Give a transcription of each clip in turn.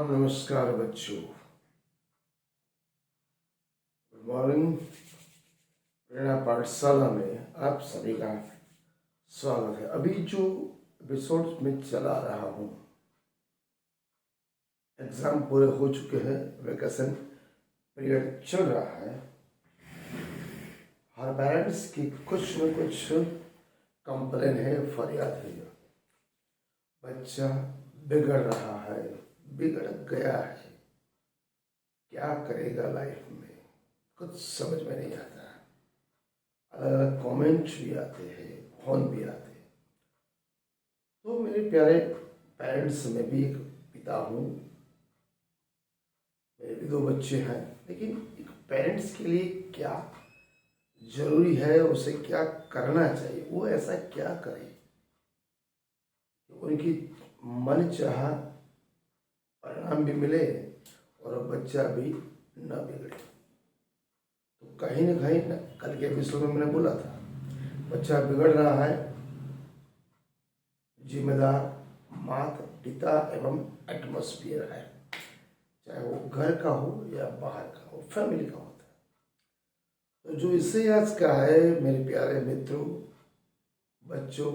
नमस्कार बच्चों। Good morning. प्रेरणा पाठशाला में आप सभी का स्वागत है। अभी जो एपिसोड में चला रहा हूँ, एग्जाम पूरे हो चुके हैं, वैकेशन पीरियड चल रहा है। हर पेरेंट्स की कुछ न कुछ कंप्लेन है, फरियाद है। बच्चा बिगड़ रहा है, बिगड़ गया है, क्या करेगा लाइफ में, कुछ समझ में नहीं आता। अलग अलग कमेंट्स भी आते हैं, फोन भी आते हैं। तो मेरे प्यारे पेरेंट्स, मैं भी एक पिता हूँ, मेरे भी दो बच्चे हैं, लेकिन एक पेरेंट्स के लिए क्या जरूरी है, उसे क्या करना चाहिए, वो ऐसा क्या करे उनकी मन चाहा परिणाम भी मिले और बच्चा भी न बिगड़े। तो कहीं न कहीं कल के एपिसोड में मैंने बोला था, बच्चा बिगड़ रहा है, जिम्मेदार माता पिता एवं एटमॉस्फेयर है, चाहे वो घर का हो या बाहर का हो, फैमिली का होता है। तो जो इससे आज का है मेरे प्यारे मित्रों, बच्चों,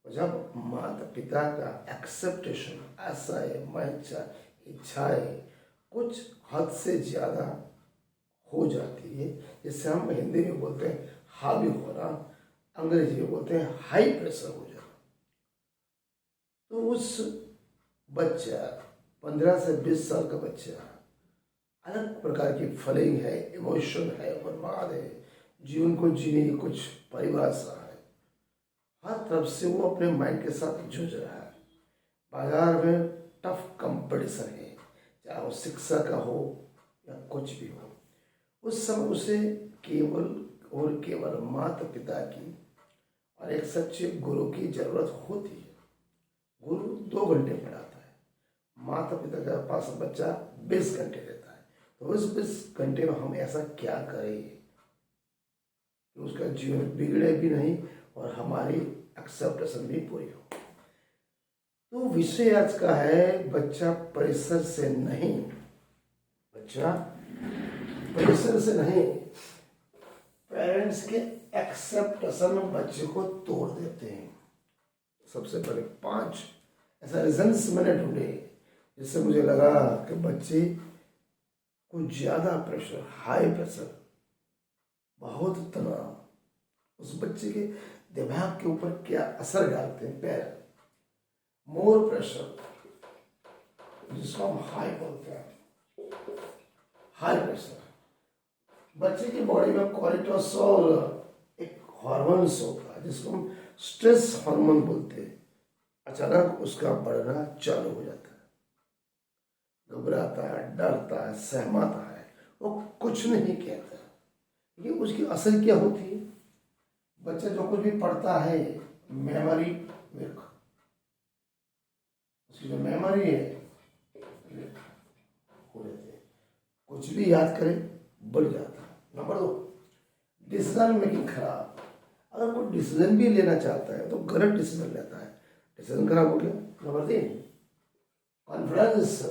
जब माता पिता का एक्सेप्टेशन ऐसा है, इच्छाएं कुछ हद से ज़्यादा हो जाती है, जिससे हम हिंदी में बोलते हैं हावी होना, अंग्रेजी में बोलते हैं हाई प्रेशर हो जाना। तो उस बच्चा 15 से 20 साल का बच्चा अलग प्रकार की फीलिंग है, इमोशन है, उन्माद है, जीवन को जीने की कुछ परिभाषा है। हर तरफ से वो अपने माइंड के साथ जूझ रहा है। बाजार में टफ कंपटीशन है, चाहे वो शिक्षा का हो या कुछ भी हो। उस समय उसे केवल और केवल माता पिता की और एक सच्चे गुरु की जरूरत होती है। गुरु 2 घंटे पढ़ाता है, माता पिता के पास बच्चा 20 घंटे रहता है। तो उस 20 घंटे में हम ऐसा क्या करें कि उसका जीवन बिगड़े भी नहीं और हमारी एक्सेप्टेशन भी पूरी हो। तो विषय आज का है, बच्चा प्रेशर से नहीं, बच्चा प्रेशर से नहीं, पेरेंट्स के एक्सेप्टेशन बच्चे को तोड़ देते हैं। सबसे पहले 5 ऐसा रीजंस मैंने ढूंढे जिससे मुझे लगा कि बच्चे को ज़्यादा प्रेशर, हाई प्रेशर, बहुत तनाव उस बच्चे के दिमाग के ऊपर क्या असर डालते हैं। पैर मोर प्रेशर, जिसको हम हाई बोलते हैं, हाई प्रेशर। बच्चे की बॉडी में कोर्टिसोल एक हार्मोन्स होता है जिसको हम स्ट्रेस हार्मोन बोलते हैं। अचानक उसका बढ़ना चालू हो जाता है, घबराता है, डरता है, सहमाता है, वो कुछ नहीं कहता। ये उसकी असर क्या होती है? बच्चा जो कुछ भी पढ़ता है, मेमोरी में, उसकी जो मेमोरी है हो जाती है, कुछ भी याद करे बढ़ जाता है। नंबर 2, डिसीजन मेकिंग खराब। अगर कोई डिसीजन भी लेना चाहता है तो गलत डिसीजन लेता है, डिसीजन खराब हो गया। Number 3, confidence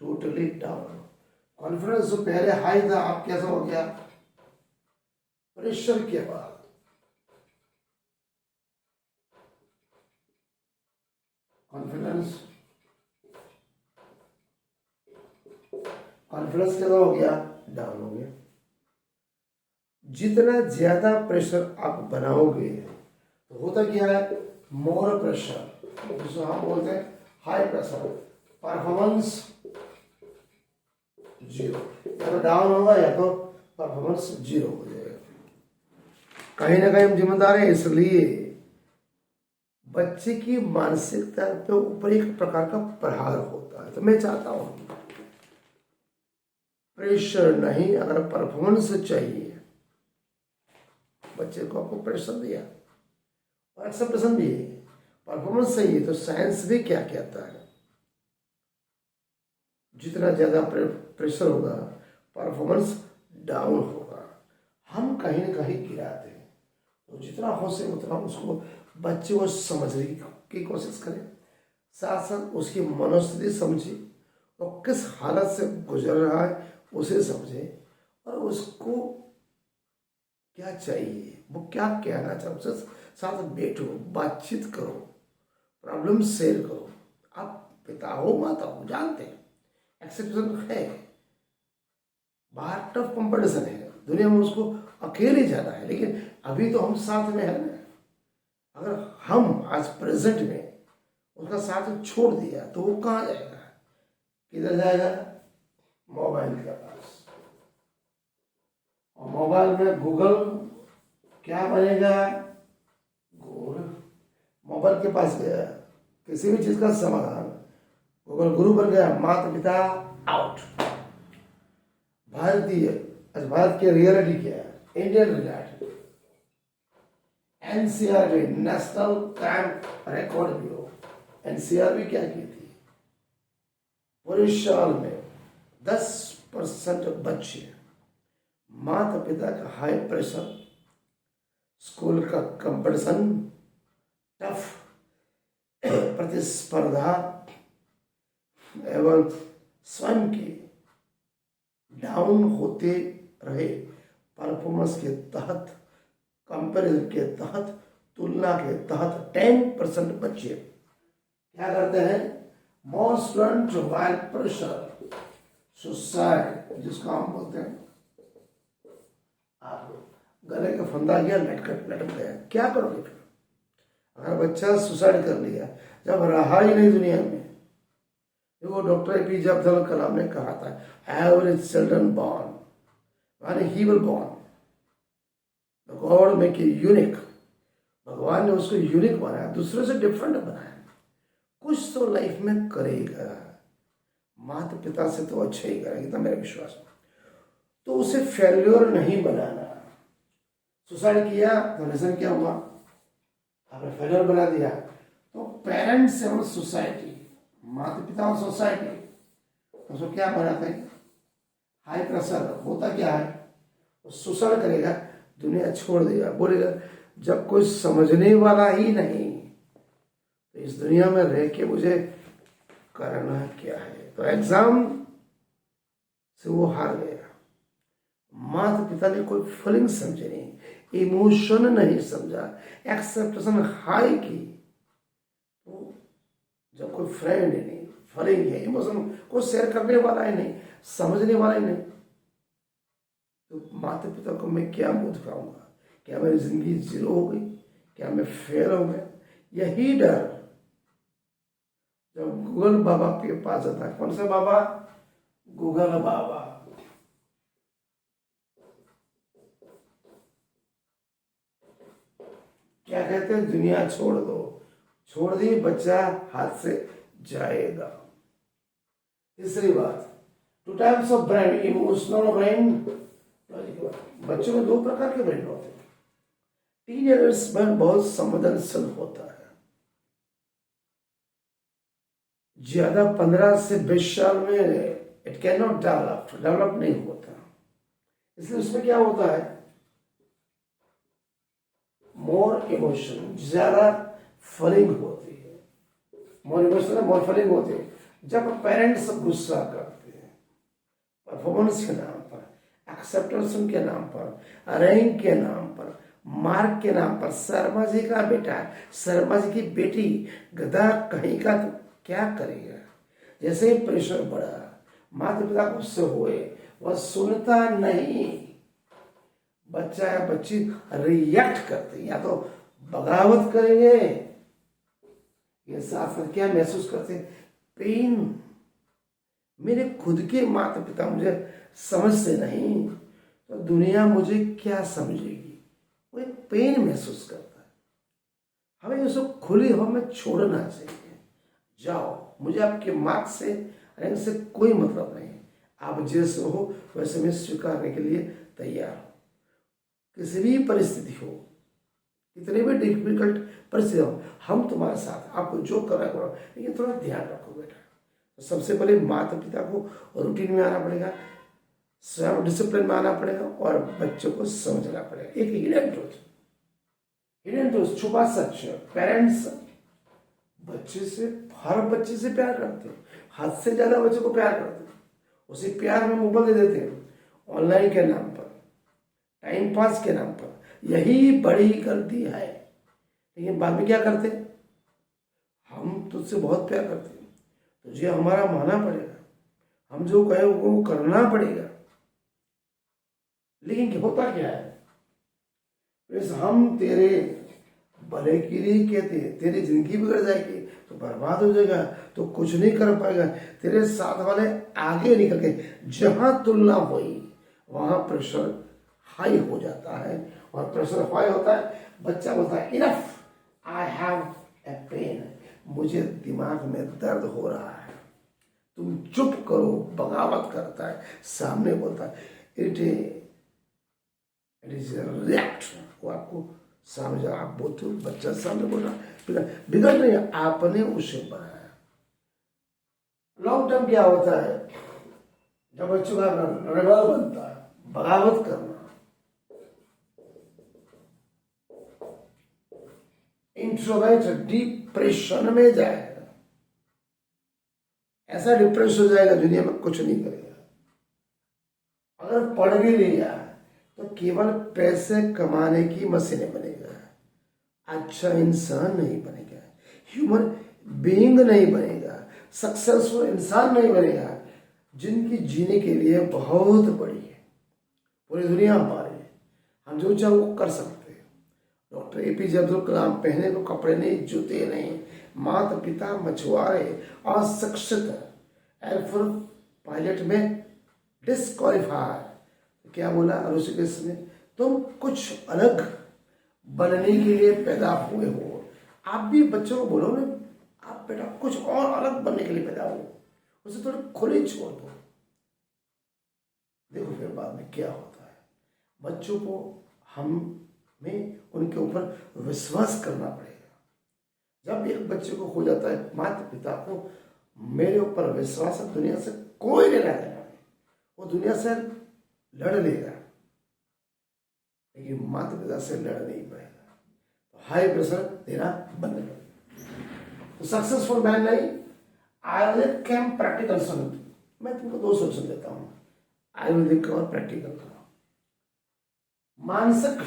totally down. Confidence जो पहले हाई था, अब कैसा हो गया? प्रेशर के बाद कॉन्फिडेंस कैसा हो गया? डाउन हो गया। जितना ज्यादा प्रेशर आप बनाओगे तो होता क्या है? मोर प्रेशर, जिसको हम बोलते हैं हाई प्रेशर, परफॉर्मेंस 0, या तो डाउन होगा या तो परफॉर्मेंस 0 हो जाएगा। कहीं ना कहीं हम जिम्मेदार हैं, इसलिए बच्चे की मानसिकता पे ऊपर एक प्रकार का प्रहार होता है। तो मैं चाहता हूं प्रेशर नहीं, अगर परफॉर्मेंस चाहिए, बच्चे को आपको प्रेशर दिया और एक्सेप्टेशन भी है, परफॉर्मेंस चाहिए, तो साइंस भी क्या कहता है? जितना ज्यादा प्रेशर होगा, परफॉर्मेंस डाउन होगा। हम कहीं ना कहीं गिराते हैं, तो जितना हो सके उतना उसको बच्चे को समझने की कोशिश करें, साथ साथ उसकी मनोस्थिति समझिए वो किस हालत से गुजर रहा है उसे समझे और उसको क्या चाहिए, वो क्या कहना चाहे, उससे साथ बैठो, बातचीत करो, प्रॉब्लम शेयर करो। आप पिता हो माता हो जानते हैं एक्सेप्शन है, बाहर टफ कंपटीशन है, दुनिया में उसको अकेले जाना है, लेकिन अभी तो हम साथ में है ना। अगर हम आज प्रेजेंट में उसका साथ छोड़ दिया तो वो कहाँ जाएगा, किधर जाएगा, मोबाइल के पास। और मोबाइल में गूगल क्या बनेगा, गूगल मोबाइल के पास गया, किसी भी चीज का समाधान गूगल गुरु बन गया, माता पिता आउट। भारतीय भारत की रियलिटी क्या है, Indian reality, NCRB national crime record bureau, NCRB क्या की थी, पूरे साल में 10% बच्चे माता पिता का हाई प्रेशर, स्कूल का कंपटीशन, टफ प्रतिस्पर्धा एवं स्वयं के डाउन होते रहे परफॉर्मेंस के तहत, कंपैरिजन के तहत, तुलना के तहत 10% बच्चे क्या करते हैं, मोस्ट वाइल प्रेशर सुसाइड, जिसको हम बोलते हैं आप गले का फंदा गया, लटक गया, क्या करोगे फिर अगर बच्चा सुसाइड कर लिया, जब रहा ही नहीं दुनिया में। देखो डॉक्टर एपीजे अब्दुल कलाम ने कहा था, एवरेज चिल्ड्रन बॉर्न माने he will born, God make you unique, भगवान ने उसको यूनिक बनाया, दूसरे से डिफरेंट बनाया, कुछ तो लाइफ में करेगा, माता पिता से तो अच्छा ही करेगा, इतना मेरा विश्वास है। तो उसे फेल्योर नहीं बनाना। सुसाइड किया तो रिजल्ट क्या हुआ, आपने फेल्योर बना दिया। तो पेरेंट्स एवं सोसाइटी, माता पिता और सोसाइटी, तो उसको क्या बनाते हैं, हाई प्रेशर। होता क्या है, वो सुसाइड करेगा, दुनिया छोड़ देगा, बोलेगा जब कोई समझने वाला ही नहीं तो इस दुनिया में रह के मुझे करना क्या है। तो एग्जाम से वो हार गया, माता पिता ने कोई फीलिंग समझे नहीं, इमोशन नहीं समझा, एक्सेप्टेशन हाई की। तो जब कोई फ्रेंड ही नहीं, फीलिंग है, इमोशन कोई शेयर करने वाला ही नहीं, समझने वाला ही नहीं, तो माता पिता को मैं क्या मुंह दिखाऊंगा, क्या मेरी जिंदगी जीरो हो गई, क्या मैं फेल हो गया। यही डर जब गूगल बाबा के पास जाता है, कौन सा बाबा, गूगल बाबा, क्या कहते हैं, दुनिया छोड़ दो, छोड़ दी, बच्चा हाथ से जाएगा। तीसरी बात, two types of brain, emotional brain, बच्चों में 2 प्रकार के ब्रेन होते हैं। टीनेजर्स में बहुत संवेदनशील होता है, ज्यादा 15 से 20 साल में इट कैन नॉट डेवलप नहीं होता, इसलिए उसमें क्या होता है, मोर इमोशन, ज्यादा फीलिंग होती है, मोर इमोशन मोर फीलिंग होती है। जब पेरेंट्स गुस्सा करते हैं परफॉर्मेंस के नाम पर, एक्सेप्टेंस के नाम पर, रैंक के नाम पर, मार्क के नाम पर, शर्मा जी का बेटा, शर्मा जी की बेटी गधा कहीं का, तो क्या करेगा। जैसे ही प्रेशर बढ़ा, माता पिता गुस्से हुए, वह सुनता नहीं, बच्चा या बच्ची रिएक्ट करते, या तो बगावत करेंगे, ये साथ साथ क्या महसूस करते, पेन। मेरे खुद के माता पिता मुझे समझते नहीं तो दुनिया मुझे क्या समझेगी, वो एक पेन महसूस करता है। हमें उसको खुली हवा में छोड़ना चाहिए, जाओ, मुझे आपके मार्क से रैंक से कोई मतलब नहीं, आप जैसे हो वैसे मैं स्वीकारने के लिए तैयार हूं। किसी भी परिस्थिति हो, कितनी भी डिफिकल्ट परिस्थिति हो, हम तुम्हारे साथ, आपको जो करना करो, लेकिन थोड़ा ध्यान रखो बेटा। तो सबसे पहले माता पिता को रूटीन में आना पड़ेगा, स्वयं डिसिप्लिन में आना पड़ेगा और बच्चों को समझना पड़ेगा। एक हिडन ट्रूथ, छुपा सच, पेरेंट्स बच्चे से, हर बच्चे से प्यार करते हैं, हद से ज्यादा बच्चे को प्यार करते हैं, उसी प्यार में मोबाइल दे देते हैं ऑनलाइन के नाम पर, टाइम पास के नाम पर। यही बड़ी गलती है। लेकिन बाद में क्या करते हैं, हम तुझसे बहुत प्यार करते हैं, तुझे हमारा मानना पड़ेगा, हम जो कहे वो करना पड़ेगा। लेकिन होता क्या है, हम तेरे भले के लिए कहते हैं, तेरी जिंदगी बिगड़ जाएगी, तो बर्बाद हो जाएगा, तो कुछ नहीं कर पाएगा, तेरे साथ वाले आगे निकल गए। जहां तुलना हुई वहां प्रेशर हाई हो जाता है, और प्रेशर हाई होता है, बच्चा बोलता है enough, I have a pen, मुझे दिमाग में दर्द हो रहा है, तुम चुप करो, बगावत करता है, सामने बोलता है इट इज रिएक्ट। वो आपको सामने आप बोलते हो, बच्चा सामने बोल रहा, बिगड़ नहीं, आपने उसे बनाया। लॉन्ग टर्म क्या होता है, जब बच्चों का रेबल बनता है, बगावत करना, इंट्रोवर्ट डिप्रेशन में जाएगा, ऐसा डिप्रेस हो जाएगा दुनिया में कुछ नहीं करेगा। अगर पढ़ भी लिया तो केवल पैसे कमाने की मशीन बनेगा, अच्छा इंसान नहीं बनेगा, ह्यूमन बीइंग नहीं बनेगा, सक्सेसफुल इंसान नहीं बनेगा। जिनकी जीने के लिए बहुत बड़ी है, पूरी दुनिया हमारी है, हम जो चाहे वो कर सकते हैं। डॉक्टर एपीजे अब्दुल कलाम पहने को कपड़े नहीं, जूते नहीं, माता पिता मछुआरे, अशिक्षित, एयरफोर्स पायलट में डिस्क्वालीफाई। क्या बोला ऋषिकेश में, तुम कुछ अलग बनने के लिए पैदा हुए हो। आप भी बच्चों को बोलो ना, आप बेटा कुछ और अलग बनने के लिए पैदा हो, उसे थोड़ी खुली छोड़ दो, देखो फिर बाद में क्या होता है। बच्चों को हमें उनके ऊपर विश्वास करना पड़ेगा। जब एक बच्चे को हो जाता है माता पिता को मेरे ऊपर विश्वास है, दुनिया से कोई लेना देना नहीं, वो दुनिया से लड़ लेगा, लेकिन माता पिता से लड़ नहीं पाएगा, तो हाई प्रेशर देना बंद कर। तो सक्सेसफुल मैन नहीं, आयुर्वेदिक कैम प्रैक्टिकल सोल्यूशन, मैं तुमको 2 सोल्यूशन देता हूं, आयुर्वेदिक और प्रैक्टिकल का। मानसिक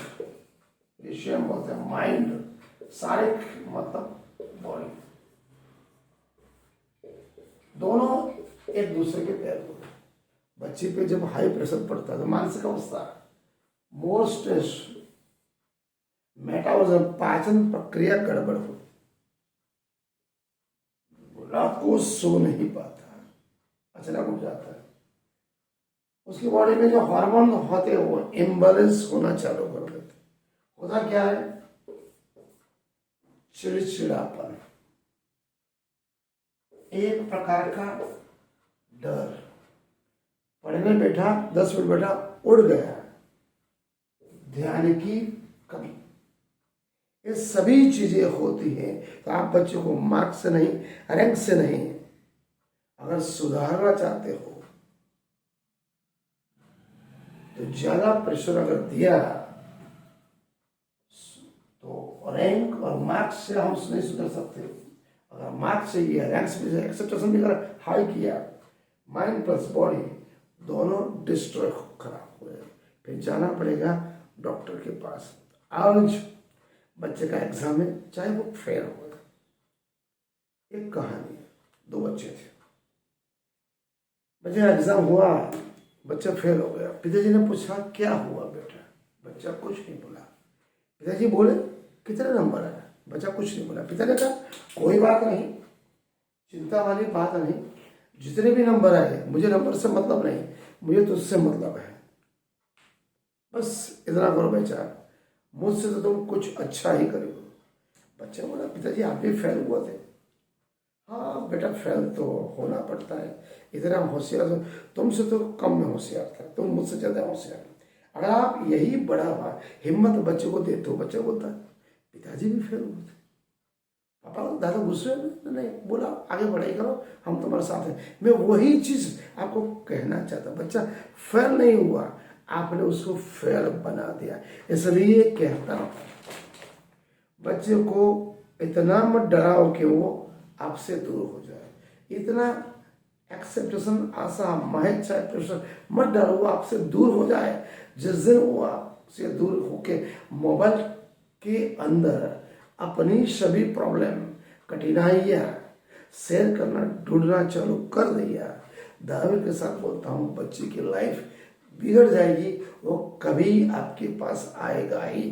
विषय बोलते हैं माइंड, शारीरिक मतलब बॉडी, दोनों एक दूसरे के पैर हो। बच्चे पे जब हाई प्रेशर पड़ता है तो मानसिक अवस्था, मोर स्ट्रेस, मेटाबॉलिज्म, पाचन प्रक्रिया गड़बड़ हो, रात को सो नहीं पाता, अचानक उठ जाता है, उसकी बॉडी में जो हार्मोन होते हैं वो इम्बैलेंस होना चालू कर देते। होता क्या है, चिड़चिड़ापन, एक प्रकार का डर, पढ़ने बैठा 10 मिनट बैठा उड़ गया, ध्यान की कमी, ये सभी चीजें होती हैं। तो आप बच्चों को मार्क्स से नहीं, रैंक से नहीं, अगर सुधारना चाहते हो तो ज्यादा प्रेशर अगर दिया तो रैंक और मार्क्स से हम नहीं सुधर सकते। अगर मार्क्स चाहिए, रैंक से एक्सेप्टेशन भी अगर हाई किया, माइंड प्लस बॉडी दोनों डिस्ट्रॉय खराब हुए, फिर जाना पड़ेगा डॉक्टर के पास। आज बच्चे का एग्जाम है, चाहे वो फेल हो। एक कहानी, 2 बच्चे थे, बच्चे का एग्जाम हुआ, बच्चा फेल हो गया। पिताजी ने पूछा क्या हुआ बेटा, बच्चा कुछ नहीं बोला। पिताजी बोले कितने नंबर आया, बच्चा कुछ नहीं बोला। पिता ने कहा कोई बात नहीं, चिंता वाली बात नहीं, जितने भी नंबर आए मुझे नंबर से मतलब नहीं, मुझे तुझसे मतलब है, बस इतना करो बेचा, मुझसे तो तुम कुछ अच्छा ही करोगे। बच्चे बोला पिताजी आप भी फेल हुए थे। हाँ बेटा फेल तो होना पड़ता है, इतना होशियार तो तुमसे तो कम में होशियार था, तुम मुझसे ज्यादा होशियार। अगर आप यही बड़ा हिम्मत बच्चे को देते हो, बच्चा बोलता है पिताजी भी फेल हुए थे, पापा दादा गुस्से में नहीं, बोला आगे पढ़ाई करो हम तुम्हारे साथ हैं। मैं वही चीज आपको कहना चाहता, बच्चा फेल नहीं हुआ, आपने उसको फेल बना दिया। इसलिए कहता हूं बच्चे को इतना मत डराओ कि वो आपसे दूर हो जाए, इतना एक्सेप्टेशन आशा महक चाहे प्रेशर मत डालो, वो आपसे दूर हो जाए। जिस दिन वो आपसे दूर होके मोबाइल के अंदर अपनी सभी प्रॉब्लम कठिनाइयाँ शेयर करना ढूंढना चालू कर दिया, दावे के साथ बोलता हूँ बच्चे की लाइफ बिगड़ जाएगी, वो कभी आपके पास आएगा ही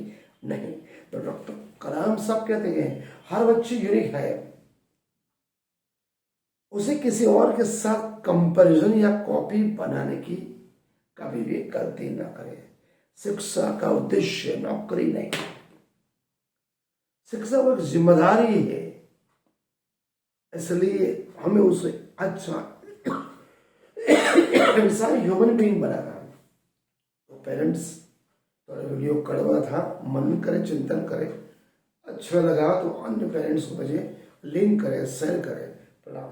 नहीं। तो डॉक्टर कलाम साहब कहते हैं हर बच्ची यूनिक है, उसे किसी और के साथ कंपैरिजन या कॉपी बनाने की कभी भी गलती ना करें। शिक्षा का उद्देश्य नौकरी नहीं, शिक्षा वो एक जिम्मेदारी है, इसलिए हमें उसे अच्छा इंसान ह्यूमन बीइंग बनाना। तो पेरेंट्स, थोड़ा वीडियो कड़वा था, मन करे चिंतन करे, अच्छा लगा तो अन्य पेरेंट्स को मुझे लिंक करें, शेयर करें। प्रणाम।